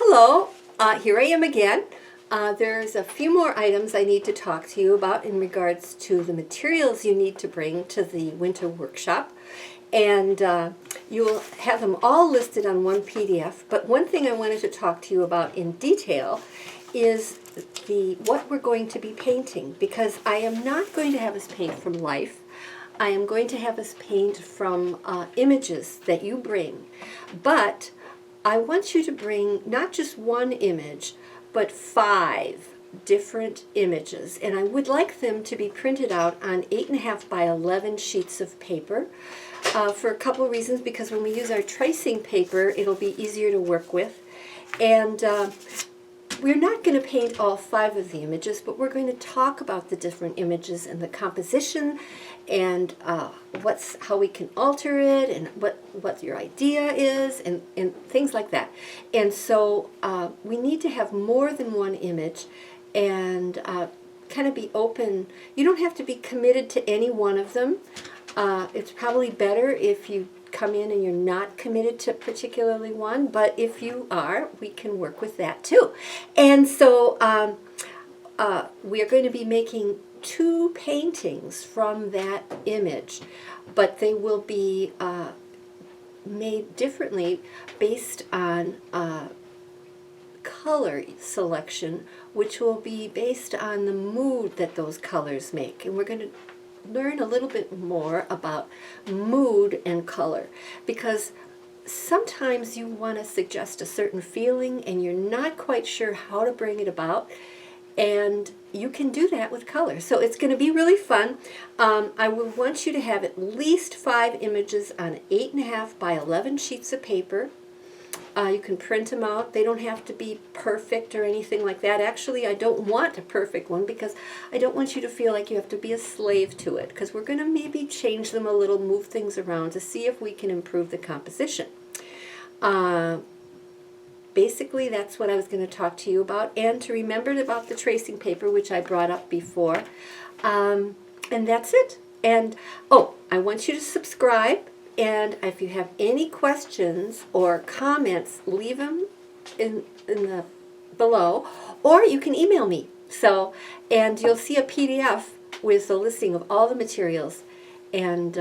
Hello, here I am again. There's a few more items I need to talk to you about in regards to the materials you need to bring to the winter workshop. And you will have them all listed on one PDF. But one thing I wanted to talk to you about in detail is what we're going to be painting, because I am not going to have us paint from life. I am going to have us paint from images that you bring. But I want you to bring not just one image, but 5 different images. And I would like them to be printed out on 8.5 by 11 sheets of paper for a couple of reasons. Because when we use our tracing paper, it'll be easier to work with. And we're not going to paint all 5 of the images, but we're going to talk about the different images and the composition and how we can alter it and what your idea is and things like that. And so we need to have more than one image and kind of be open. You don't have to be committed to any one of them. It's probably better if you come in and you're not committed to particularly one, but if you are, we can work with that too. And so we are going to be making 2 paintings from that image, but they will be made differently based on color selection, which will be based on the mood that those colors make. And we're going to learn a little bit more about mood and color, because sometimes you want to suggest a certain feeling and you're not quite sure how to bring it about, and you can do that with color. So it's going to be really fun. I will want you to have at least 5 images on 8.5 by 11 sheets of paper. You can print them out. They don't have to be perfect or anything like that. Actually, I don't want a perfect one because I don't want you to feel like you have to be a slave to it, because we're going to maybe change them a little, move things around to see if we can improve the composition. Basically, that's what I was going to talk to you about, and to remember about the tracing paper, which I brought up before. And that's it. And, oh, I want you to subscribe. And if you have any questions or comments, leave them in the below, or you can email me. So, and you'll see a PDF with a listing of all the materials. And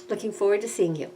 looking forward to seeing you.